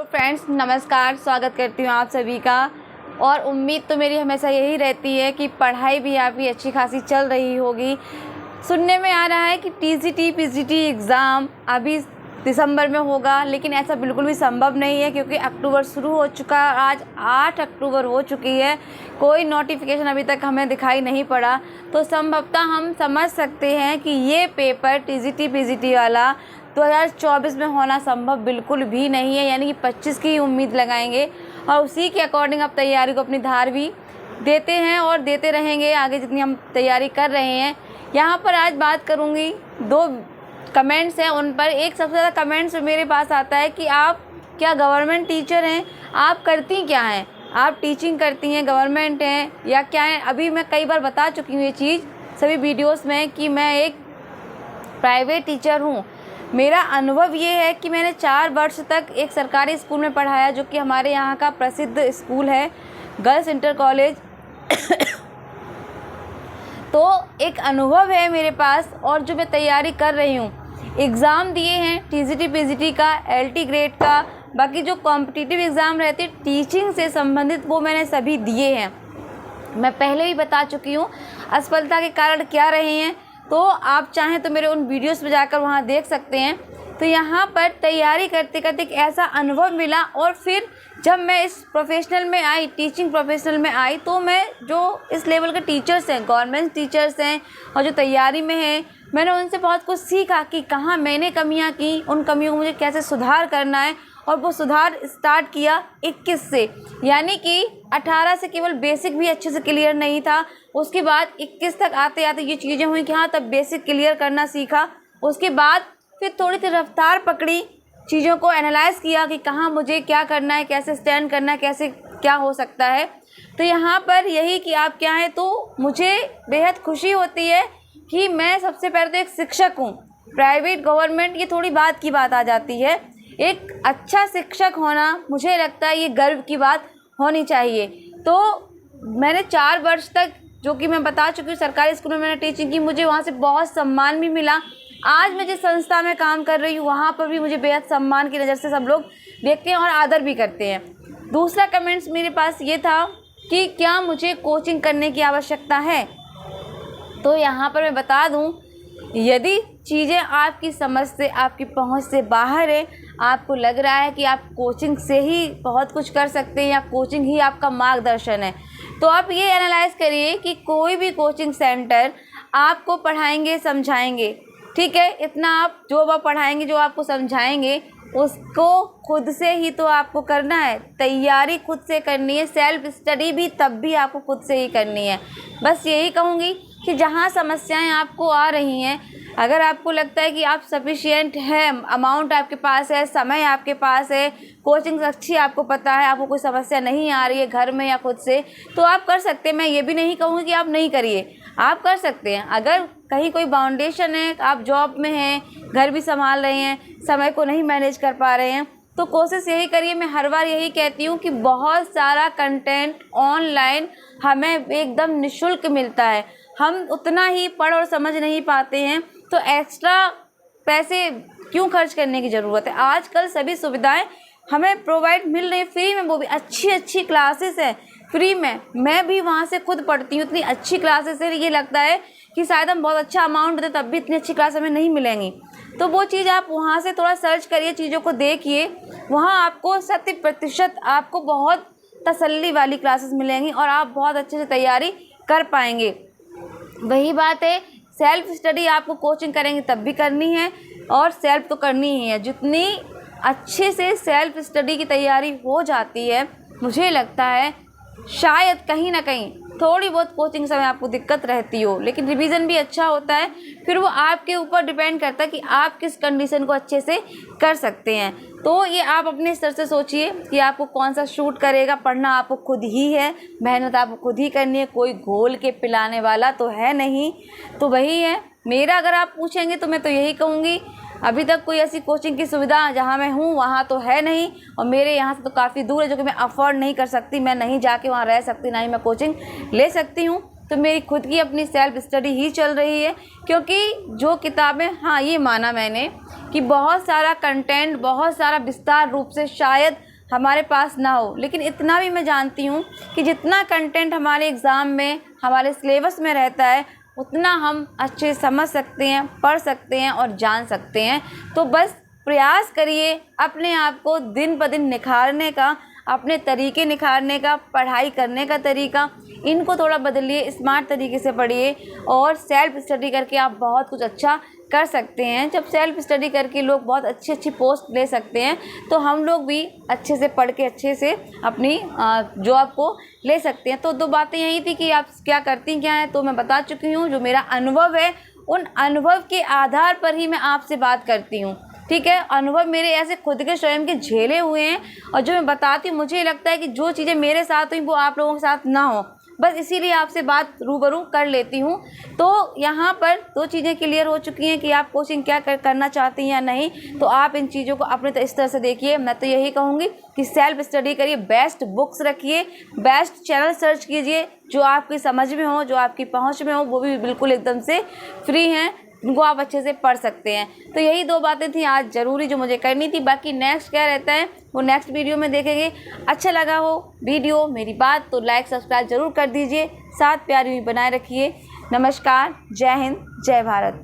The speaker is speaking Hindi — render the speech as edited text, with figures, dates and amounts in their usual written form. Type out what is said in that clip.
फ्रेंड्स, नमस्कार। स्वागत करती हूँ आप सभी का। और उम्मीद तो मेरी हमेशा यही रहती है कि पढ़ाई भी आपकी अच्छी खासी चल रही होगी। सुनने में आ रहा है कि टीजीटी पीजीटी एग्ज़ाम अभी दिसंबर में होगा, लेकिन ऐसा बिल्कुल भी संभव नहीं है क्योंकि अक्टूबर शुरू हो चुका है। आज 8 अक्टूबर हो चुकी है, कोई नोटिफिकेशन अभी तक हमें दिखाई नहीं पड़ा। तो संभवतः हम समझ सकते हैं कि ये पेपर टीजीटी पीजीटी वाला 2024 में होना संभव बिल्कुल भी नहीं है, यानी कि 25 की उम्मीद लगाएंगे और उसी के अकॉर्डिंग अब तैयारी को अपनी धार भी देते हैं और देते रहेंगे आगे जितनी हम तैयारी कर रहे हैं। यहाँ पर आज बात करूँगी, 2 कमेंट्स हैं उन पर। एक सबसे ज़्यादा कमेंट्स मेरे पास आता है कि आप क्या गवर्नमेंट टीचर हैं, आप करती क्या हैं, आप टीचिंग करती हैं, गवर्नमेंट हैं या क्या है। अभी मैं कई बार बता चुकी हूँ ये चीज़ सभी वीडियोस में कि मैं एक प्राइवेट टीचर हूँ। मेरा अनुभव ये है कि मैंने 4 वर्ष तक एक सरकारी स्कूल में पढ़ाया, जो कि हमारे यहाँ का प्रसिद्ध स्कूल है, गर्ल्स इंटर कॉलेज। तो एक अनुभव है मेरे पास और जो मैं तैयारी कर रही हूँ, एग्ज़ाम दिए हैं टीजीटी पीजीटी का, एलटी ग्रेड का, बाकी जो कॉम्पिटिटिव एग्ज़ाम रहते टीचिंग से संबंधित वो मैंने सभी दिए हैं। मैं पहले भी बता चुकी हूँ असफलता के कारण क्या रहे हैं, तो आप चाहें तो मेरे उन वीडियोस पे जाकर वहाँ देख सकते हैं। तो यहाँ पर तैयारी करते करते एक ऐसा अनुभव मिला और फिर जब मैं इस प्रोफेशनल में आई, टीचिंग प्रोफेशनल में आई, तो मैं जो इस लेवल के टीचर्स हैं, गवर्नमेंट टीचर्स हैं और जो तैयारी में हैं, मैंने उनसे बहुत कुछ सीखा कि कहाँ मैंने कमियाँ की, उन कमियों को मुझे कैसे सुधार करना है। और वो सुधार स्टार्ट किया 21 से, यानी कि 18 से केवल बेसिक भी अच्छे से क्लियर नहीं था। उसके बाद 21 तक आते आते ये चीज़ें हुई कि हाँ, तब बेसिक क्लियर करना सीखा। उसके बाद फिर थोड़ी सी रफ्तार पकड़ी, चीज़ों को एनालाइज़ किया कि कहाँ मुझे क्या करना है, कैसे स्टैंड करना है, कैसे क्या हो सकता है। तो यहाँ पर यही कि आप क्या हैं, तो मुझे बेहद खुशी होती है कि मैं सबसे पहले तो एक शिक्षक हूँ। प्राइवेट गवर्नमेंट ये थोड़ी बात की बात आ जाती है। एक अच्छा शिक्षक होना, मुझे लगता है ये गर्व की बात होनी चाहिए। तो मैंने 4 वर्ष तक, जो कि मैं बता चुकी हूँ, सरकारी स्कूल में मैंने टीचिंग की, मुझे वहाँ से बहुत सम्मान भी मिला। आज मैं जिस संस्था में काम कर रही हूँ वहाँ पर भी मुझे बेहद सम्मान की नज़र से सब लोग देखते हैं और आदर भी करते हैं। दूसरा कमेंट्स मेरे पास ये था कि क्या मुझे कोचिंग करने की आवश्यकता है। तो यहाँ पर मैं बता दूँ, यदि चीज़ें आपकी समझ से, आपकी पहुंच से बाहर है, आपको लग रहा है कि आप कोचिंग से ही बहुत कुछ कर सकते हैं या कोचिंग ही आपका मार्गदर्शन है, तो आप ये एनालाइज करिए कि कोई भी कोचिंग सेंटर आपको पढ़ाएंगे, समझाएंगे, ठीक है, इतना आप जो आप पढ़ाएंगे, जो आपको समझाएंगे, उसको खुद से ही तो आपको करना है। तैयारी खुद से करनी है, सेल्फ स्टडी भी तब भी आपको खुद से ही करनी है। बस यही कहूँगी कि जहाँ समस्याएं आपको आ रही हैं, अगर आपको लगता है कि आप सफिशिएंट है, अमाउंट आपके पास है, समय आपके पास है, कोचिंग अच्छी आपको पता है, आपको कोई समस्या नहीं आ रही है घर में या खुद से, तो आप कर सकते हैं। मैं ये भी नहीं कहूँगी कि आप नहीं करिए, आप कर सकते हैं। अगर कहीं कोई बाउंडेशन है, आप जॉब में हैं, घर भी संभाल रहे हैं, समय को नहीं मैनेज कर पा रहे हैं, तो कोशिश यही करिए। मैं हर बार यही कहती हूँ कि बहुत सारा कंटेंट ऑनलाइन हमें एकदम निःशुल्क मिलता है, हम उतना ही पढ़ और समझ नहीं पाते हैं, तो एक्स्ट्रा पैसे क्यों खर्च करने की ज़रूरत है। आजकल सभी सुविधाएं हमें प्रोवाइड मिल रही है फ्री में, वो भी अच्छी अच्छी क्लासेस हैं फ्री में। मैं भी वहाँ से खुद पढ़ती हूँ, इतनी अच्छी क्लासेस है, ये लगता है कि शायद हम बहुत अच्छा अमाउंट दें तब भी इतनी अच्छी क्लास हमें नहीं मिलेंगी। तो वो चीज़ आप वहाँ से थोड़ा सर्च करिए, चीज़ों को देखिए, वहाँ आपको 100% आपको बहुत तसल्ली वाली क्लासेस मिलेंगी और आप बहुत अच्छे से तैयारी कर पाएंगे। वही बात है, सेल्फ स्टडी आपको कोचिंग करेंगे तब भी करनी है और सेल्फ तो करनी ही है। जितनी अच्छे से सेल्फ स्टडी की तैयारी हो जाती है, मुझे लगता है शायद कहीं ना कहीं थोड़ी बहुत कोचिंग समय आपको दिक्कत रहती हो, लेकिन रिवीजन भी अच्छा होता है। फिर वो आपके ऊपर डिपेंड करता है कि आप किस कंडीशन को अच्छे से कर सकते हैं। तो ये आप अपने स्तर से सोचिए कि आपको कौन सा शूट करेगा। पढ़ना आपको खुद ही है, मेहनत आपको खुद ही करनी है, कोई घोल के पिलाने वाला तो है नहीं। तो वही है मेरा, अगर आप पूछेंगे तो मैं तो यही कहूँगी, अभी तक कोई ऐसी कोचिंग की सुविधा जहाँ मैं हूँ वहाँ तो है नहीं, और मेरे यहाँ से तो काफ़ी दूर है, जो कि मैं अफोर्ड नहीं कर सकती। मैं नहीं जाके वहाँ रह सकती, ना ही मैं कोचिंग ले सकती हूँ। तो मेरी खुद की अपनी सेल्फ स्टडी ही चल रही है, क्योंकि जो किताबें, हाँ ये माना मैंने कि बहुत सारा कंटेंट बहुत सारा विस्तार रूप से शायद हमारे पास ना हो, लेकिन इतना भी मैं जानती हूँ कि जितना कंटेंट हमारे एग्ज़ाम में हमारे सिलेबस में रहता है उतना हम अच्छे समझ सकते हैं, पढ़ सकते हैं और जान सकते हैं। तो बस प्रयास करिए अपने आप को दिन ब दिन निखारने का, अपने तरीके निखारने का, पढ़ाई करने का तरीका, इनको थोड़ा बदलिए, स्मार्ट तरीके से पढ़िए और सेल्फ स्टडी करके आप बहुत कुछ अच्छा कर सकते हैं। जब सेल्फ स्टडी करके लोग बहुत अच्छी अच्छी पोस्ट ले सकते हैं तो हम लोग भी अच्छे से पढ़ के अच्छे से अपनी जॉब को ले सकते हैं। तो दो बातें यही थी कि आप क्या करती क्या हैं, तो मैं बता चुकी हूँ। जो मेरा अनुभव है उन अनुभव के आधार पर ही मैं आपसे बात करती हूँ, ठीक है। अनुभव मेरे ऐसे खुद के स्वयं के झेले हुए हैं और जो मैं बताती हूँ मुझे लगता है कि जो चीज़ें मेरे साथ हुई वो आप लोगों के साथ ना हो, बस इसीलिए आपसे बात रूबरू कर लेती हूँ। तो यहाँ पर दो चीज़ें क्लियर हो चुकी हैं कि आप कोचिंग क्या करना चाहती हैं या नहीं। तो आप इन चीज़ों को अपने इस तरह से देखिए। मैं तो यही कहूँगी कि सेल्फ स्टडी करिए, बेस्ट बुक्स रखिए, बेस्ट चैनल सर्च कीजिए जो आपकी समझ में हो, जो आपकी पहुँच में हो, वो भी बिल्कुल एकदम से फ्री हैं, उनको आप अच्छे से पढ़ सकते हैं। तो यही दो बातें थी आज ज़रूरी जो मुझे करनी थी। बाकी नेक्स्ट क्या रहता है वो नेक्स्ट वीडियो में देखेंगे। अच्छा लगा हो वीडियो मेरी बात तो लाइक सब्सक्राइब ज़रूर कर दीजिए, साथ प्यार भी बनाए रखिए। नमस्कार, जय हिंद, जय भारत।